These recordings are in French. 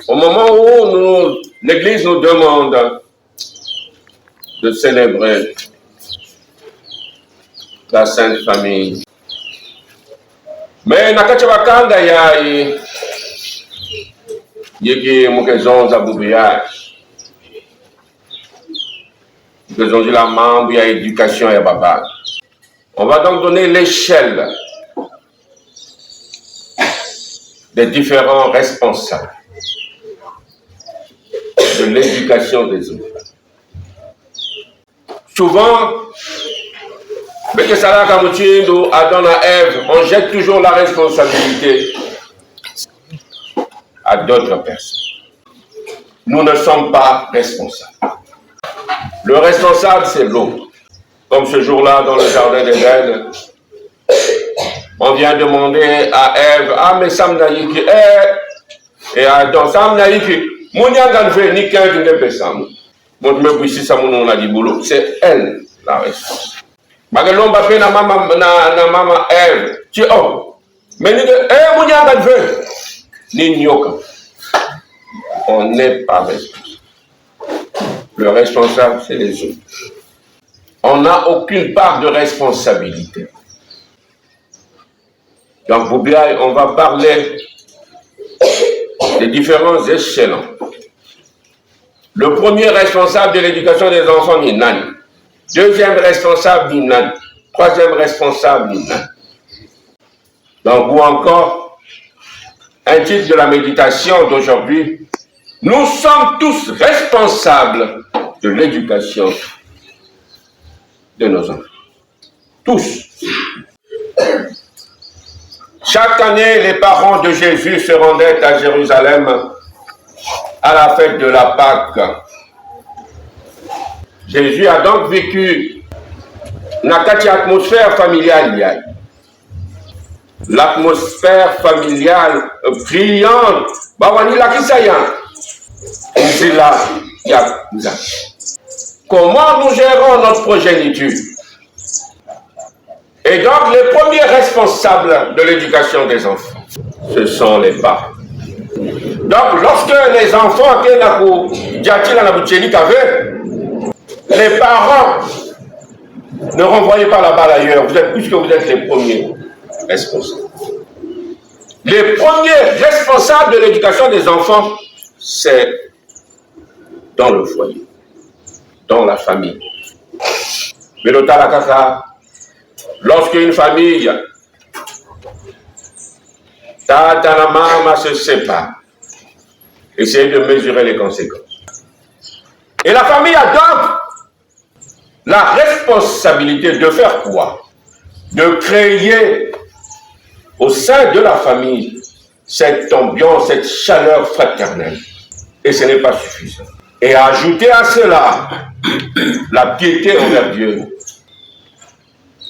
Au moment où l'Église nous demande de célébrer la Sainte Famille, mais nakati bakanda yai yeki mukezonza bubiyage mukezonzi la membre ya éducation ya baba. On va donc donner l'échelle des différents responsables de l'éducation des enfants. Souvent, mais Sarah Kamuchindo, Adam et Ève, on jette toujours la responsabilité à d'autres personnes. Nous ne sommes pas responsables. Le responsable, c'est l'autre. Comme ce jour-là, dans le jardin d'Éden, on vient demander à Ève, ah mais Samnaïki, et Adam, Samnaïki, Mounianganve, ni qu'un qui ne peut ça. C'est elle la responsable. Bagalomba pe na mama Ève, tu oh, mais ni que Mounianganve, ni nyoka. On n'est pas responsable. Le responsable, c'est les autres. On n'a aucune part de responsabilité. Donc, on va parler des différents échelons. Le premier responsable de l'éducation des enfants, ni Nani. Deuxième responsable, ni Nani. Troisième responsable, ni Nani. Donc, ou encore, un titre de la méditation d'aujourd'hui, nous sommes tous responsables de l'éducation de nos enfants. Tous. Chaque année, les parents de Jésus se rendaient à Jérusalem à la fête de la Pâque. Jésus a donc vécu une atmosphère familiale. L'atmosphère familiale brillante. Comment nous gérons notre progéniture? Et donc, les premiers responsables de l'éducation des enfants, ce sont les parents. Donc, lorsque les enfants les parents ne renvoyez pas la balle ailleurs, puisque vous êtes les premiers responsables. Les premiers responsables de l'éducation des enfants, c'est dans le foyer, dans la famille. Mais le talakaka, lorsqu'une famille, tata la maman se sépare, essayez de mesurer les conséquences. Et la famille a donc la responsabilité de faire quoi? De créer au sein de la famille cette ambiance, cette chaleur fraternelle. Et ce n'est pas suffisant. Et ajouter à cela la piété envers Dieu.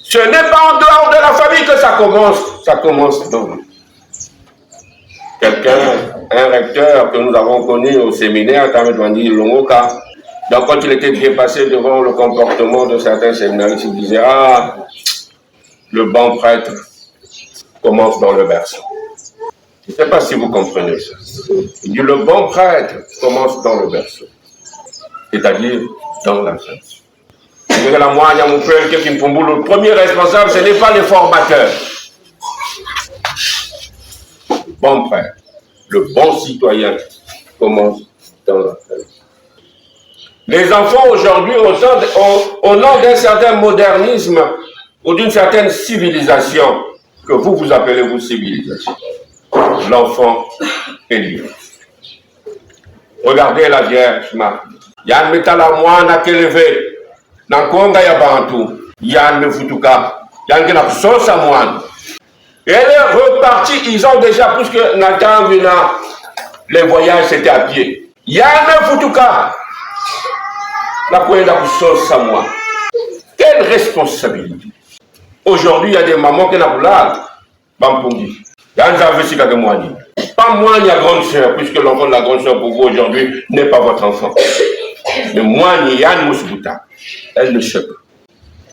Ce n'est pas en dehors de la famille que ça commence dans quelqu'un, un recteur que nous avons connu au séminaire, Kamedwani Longoka, donc quand il était bien passé devant le comportement de certains séminaristes, il disait, ah, le bon prêtre commence dans le berceau. Je ne sais pas si vous comprenez ça. Il dit, le bon prêtre commence dans le berceau, c'est-à-dire dans la famille. Le premier responsable, ce n'est pas le formateur. Bon frère, le bon citoyen commence dans la famille. Les enfants aujourd'hui, au nom d'un certain modernisme ou d'une certaine civilisation, que vous appelez vous civilisation, l'enfant est libre. Regardez la Vierge Marie. Yann metala mwana kelevé. Nankonga ya bantu, Yann Mefutuka, Yann Kena Sosa Moine. Elle est repartie, ils ont déjà, puisque Nathan Vina, les voyages c'était à pied. Yann Mefutuka, la Kwenda Sosa Moine. Quelle responsabilité. Aujourd'hui, il y a des mamans qui n'ont pas Bampungi. Yann Zavesika de Moine. Pas moi, il y a grande sœur, puisque l'enfant de la grande sœur pour vous aujourd'hui n'est pas votre enfant. Mais moi, Yann Mousbouta. Elle ne sait pas.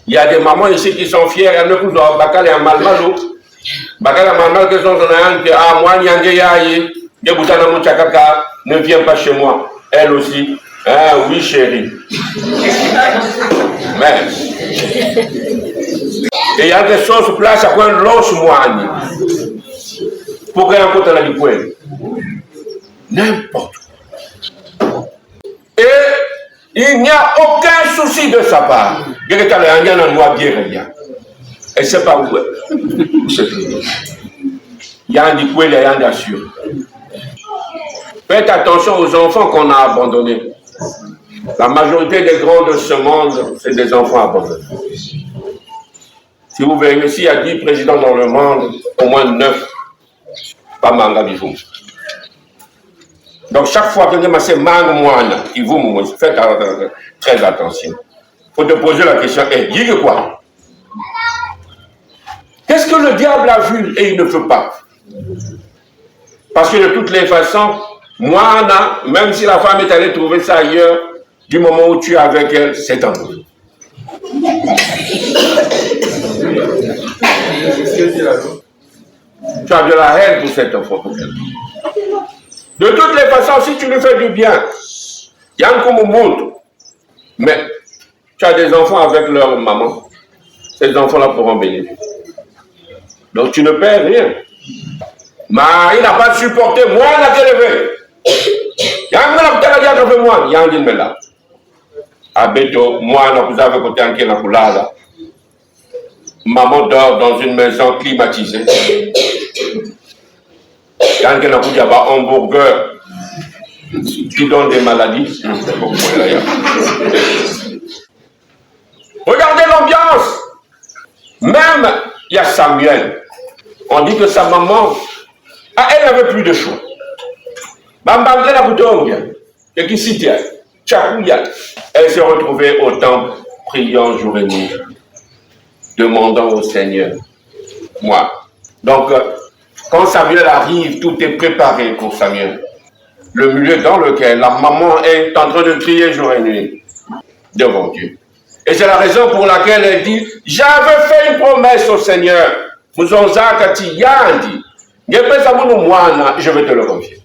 Il y a des mamans ici qui sont fières, elles ne peuvent pas bakal et malmalo. Bakal et malmal que sont en que ah moi Nyangeyaye, Yeboutana Mouchakaka, ne viens pas chez moi. Elle aussi. Ah oui, chérie. Mais. Et il y a des choses place à quoi l'os moine. Pour qu'il y ait un côté à la lipoine. N'importe quoi. Et il n'y a aucun souci de sa part. Il y a un noir bien. Elle ne sait pas où est. Il y a un lipoine, il y a un assure. Faites attention aux enfants qu'on a abandonnés. La majorité des grands de ce monde, c'est des enfants abandonnés. Si vous verrez, s'il y a 10 présidents dans le monde, au moins 9, pas manga bifou. Donc chaque fois que vous avez manga moine, faites très attention. Il faut te poser la question, dis quoi? Qu'est-ce que le diable a vu et il ne veut pas? Parce que de toutes les façons, moi, même si la femme est allée trouver ça ailleurs, du moment où tu es avec elle, c'est en vous. Tu as de la haine pour cette enfant. De toutes les façons, si tu lui fais du bien, il y a un coup montre. Mais tu as des enfants avec leur maman. Ces enfants-là pourront bénéficier. Donc tu ne perds rien. Mais il n'a pas supporté, moi, il a élevé. Il y a un peu de moi, il y a un peu de là. Abeto, moi, vous avez côté en la coulade. Maman dort dans une maison climatisée. Il y a un hamburger qui donne des maladies. Regardez l'ambiance. Même, il y a Samuel. On dit que sa maman, elle n'avait plus de choix. Elle s'est retrouvée au temple, priant jour et nuit, demandant au Seigneur. Moi. Donc, quand Samuel arrive, tout est préparé pour Samuel. Le milieu dans lequel la maman est en train de prier jour et nuit devant Dieu. Et c'est la raison pour laquelle elle dit, j'avais fait une promesse au Seigneur. Je vais te le confier.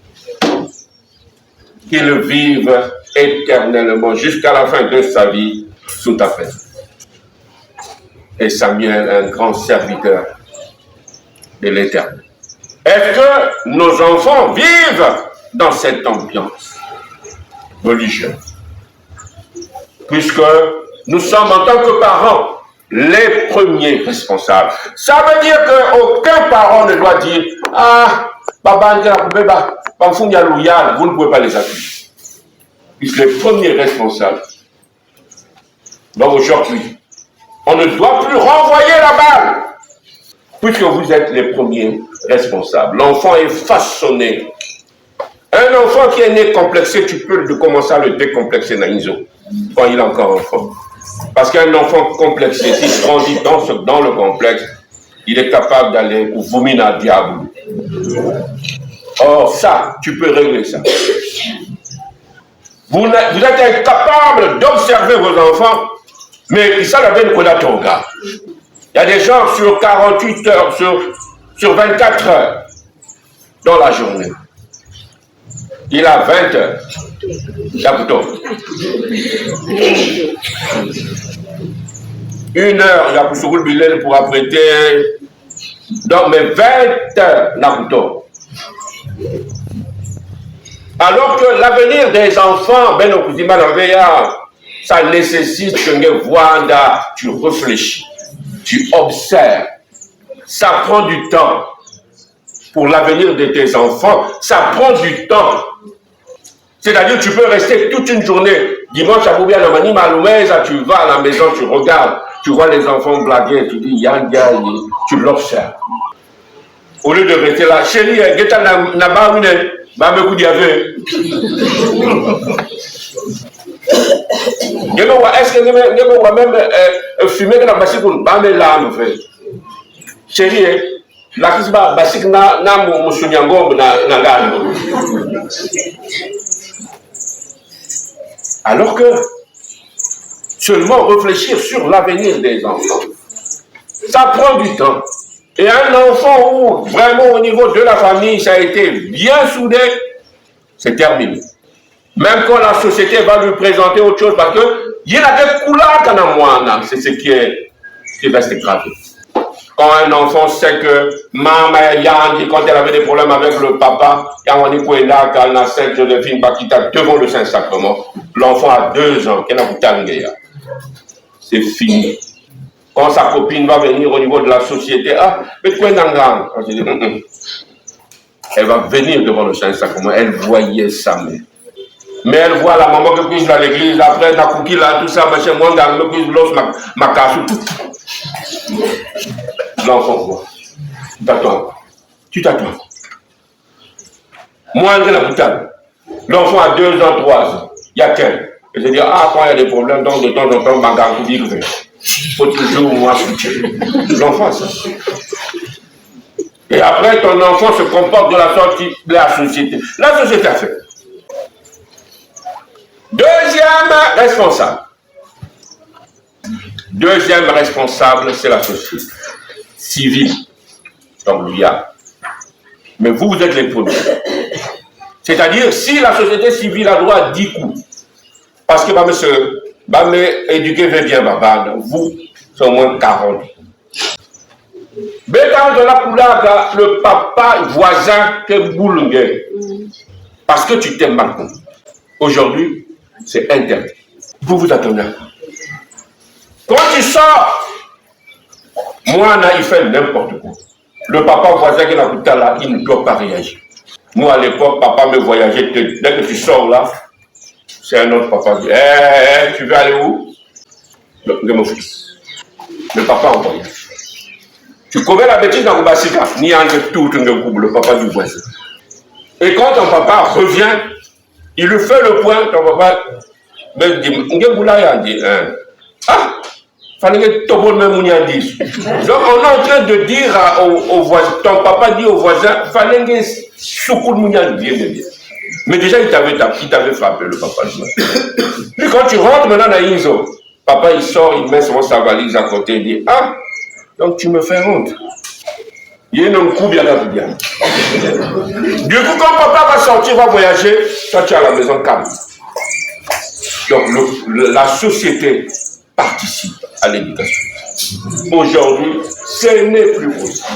Qu'il vive éternellement jusqu'à la fin de sa vie sous ta paix. Et Samuel, un grand serviteur de l'Éternel. Est-ce que nos enfants vivent dans cette ambiance religieuse? Puisque nous sommes en tant que parents les premiers responsables. Ça veut dire qu'aucun parent ne doit dire « Ah, vous ne pouvez pas les appuyer. » Puisque les premiers responsables. Donc aujourd'hui, on ne doit plus renvoyer la balle. Puisque vous êtes les premiers responsables. L'enfant est façonné. Un enfant qui est né complexé, tu peux commencer à le décomplexer quand il est encore enfant. Parce qu'un enfant complexé, s'il grandit dans le complexe, il est capable d'aller au vomir à diable. Or, ça, tu peux régler ça. Vous êtes incapable d'observer vos enfants, mais ça la veine qu'on a ton gars. Il y a des gens sur 48 heures, sur 24 heures dans la journée. Il a 20 heures. Une heure, il a pour le billet pour apprêter. Donc, mais 20 heures, Nabuto. Alors que l'avenir des enfants, ça nécessite que tu réfléchis, tu observes. Ça prend du temps. Pour l'avenir de tes enfants, ça prend du temps. C'est-à-dire, tu peux rester toute une journée. Dimanche à Boubia, tu vas à la maison, tu regardes, tu vois les enfants blaguer, tu dis, tu l'observes. Au lieu de rester là, chérie, est-ce que même fumer dans la bassikoun, chérie, la kisba basik na musunyango na ngano. Alors que seulement réfléchir sur l'avenir des enfants, ça prend du temps. Et un enfant où, vraiment au niveau de la famille, ça a été bien soudé, c'est terminé. Même quand la société va lui présenter autre chose, parce que il y a des couleurs qu'on a moins, c'est ce qui reste gravé. Quand un enfant sait que maman Yann, quand elle avait des problèmes avec le papa, quand a Sainte Joséphine Bakita devant le Saint-Sacrement, l'enfant a 2 ans, c'est fini. Quand sa copine va venir au niveau de la société, mais quoi elle va venir devant le Saint-Sacrement, elle voyait sa mère. Mais elle voit la maman qui cuisine à l'église, après, la cookie là, tout ça, machin, moi, dans le cuisine, l'os, ma casse, tout. L'enfant voit. Tu t'attends. Moi, André la boutade. L'enfant a 2 ans, 3 ans. Il y a qu'elle. Et je dis, quand il y a des problèmes, donc de temps en temps, ma garde dit que il faut toujours moi soutien. L'enfant, ça. Et après, ton enfant se comporte de la sorte de la société. La société a fait. Deuxième responsable, c'est la société civile. Donc, il y a. Mais vous êtes les premiers. C'est-à-dire, si la société civile a droit à 10 coups, parce que monsieur, éduquer bien, vous, c'est au moins 40. Mais dans la couleur, le papa voisin te boule, parce que tu t'aimes mal. Aujourd'hui, c'est interdit. Vous vous attendez. Quand tu sors, moi, il fait n'importe quoi. Le papa voisin qui n'a là, il ne doit pas réagir. Moi, à l'époque, papa me voyageait. Dès que tu sors là, c'est un autre papa qui dit tu veux aller où? Mon fils. Le papa en voyage. Tu commets la bêtise dans le bassika, ni en tout le papa du voisin. Et quand ton papa revient, il lui fait le point, ton papa me dit, fallait que tout le monde me dise. Donc on est en train de dire au voisin, ton papa dit au voisin, fallait que soukoul me dise. Mais déjà il t'avait frappé le papa. Puis quand tu rentres maintenant dans Inzo, papa il sort, il met sa valise à côté, il dit, donc tu me fais honte. Il y a un coup bien. Du coup, quand papa va sortir, va voyager, toi tu es à la maison calme. Donc la société participe à l'éducation. Aujourd'hui, ce n'est plus possible.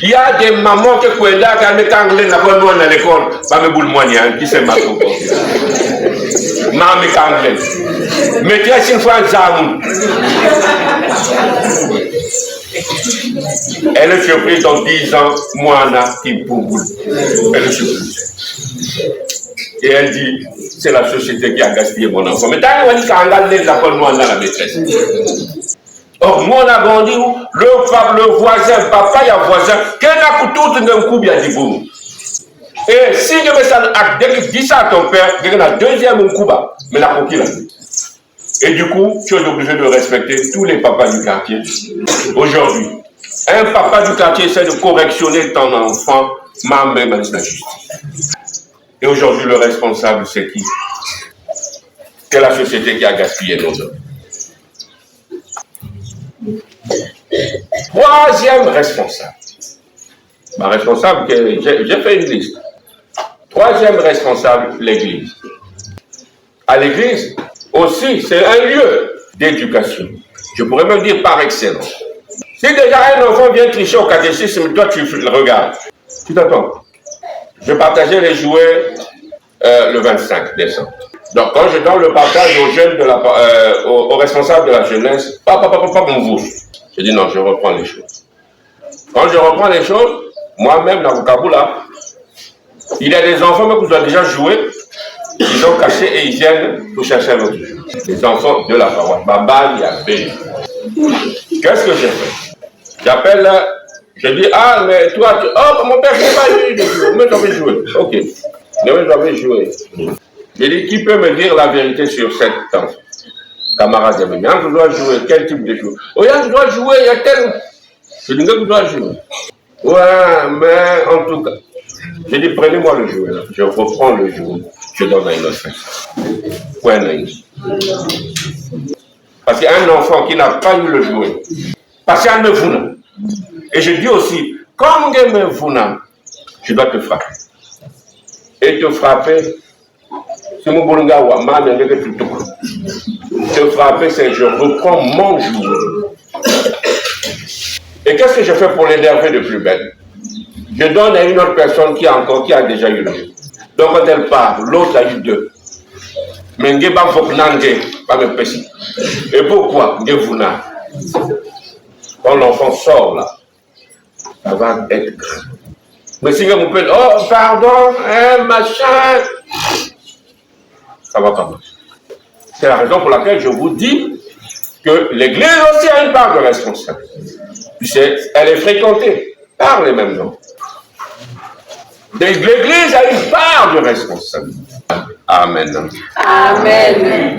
Il y a des mamans qui ont été anglais à l'école, qui s'est mal comporté. Maman est anglais. Mais tu as une fois un zamou. Elle est surprise dans 10 ans, moi, qui bouboule. Elle est surprise. Et elle dit, c'est la société qui a gaspillé mon enfant. Mais t'as dit qu'on a moi la maîtresse. Or, moi, on a grandi où le voisin, papa, il y a voisin, qui a tout un coup bien dit boum. Et si je mets ça, dès que tu dis ça à ton père, il y a un deuxième coup, mais la coquille là. Et du coup, tu es obligé de respecter tous les papas du quartier. Aujourd'hui, un papa du quartier essaie de correctionner ton enfant, même la justice. Et aujourd'hui, le responsable, c'est qui? C'est la société qui a gaspillé nos hommes. Troisième responsable. Ma responsable, j'ai fait une liste. Troisième responsable, l'Église. À l'Église, aussi, c'est un lieu d'éducation. Je pourrais même dire par excellence. Si déjà un enfant vient tricher au catéchisme, toi tu le regardes. Tu t'attends. Je partageais les jouets le 25 décembre. Donc quand je donne le partage aux jeunes, aux responsables de la jeunesse, pas mon bouche. Je dis non, je reprends les choses. Quand je reprends les choses, moi-même dans le Kaboula, il y a des enfants qui ont déjà joué, ils ont caché et ils viennent pour chercher un autre jeu. Les enfants de la paroisse, Baba Yabé. Qu'est-ce que j'ai fait? J'appelle, je dis, mais toi, mon père, je n'ai pas eu de jouer, mais j'avais joué. Ok, mais j'avais joué. Je dis, qui peut me dire la vérité sur cette enfant? Camarade Yabé, je dois jouer, quel type de jeu? Oh, je dois jouer, il y a tel. Je dis, je dois jouer. Ouais, mais en tout cas, je dis, prenez-moi le jouet, là. Je reprends le jouet, je donne à une autre personne. Point naïf. Parce qu'un enfant qui n'a pas eu le jouet, parce qu'il y a 9 ans, Et je dis aussi, comme je dois te frapper. Et te frapper, c'est mon bolonga wama, te frapper, c'est je reprends mon jour. Et qu'est-ce que je fais pour l'énerver de plus belle? Je donne à une autre personne qui a déjà eu le jeu. Donc quand elle part, l'autre a eu 2. Mais nge ba foknange ba me pesi. Et pourquoi nge vuna? Quand l'enfant sort là, ça va être grand. Mais si vous pouvez, oh pardon, machin, ça va pas marcher. C'est la raison pour laquelle je vous dis que l'Église aussi a une part de responsabilité. Elle est fréquentée par les mêmes gens. L'Église a une part de responsabilité. Amen. Amen.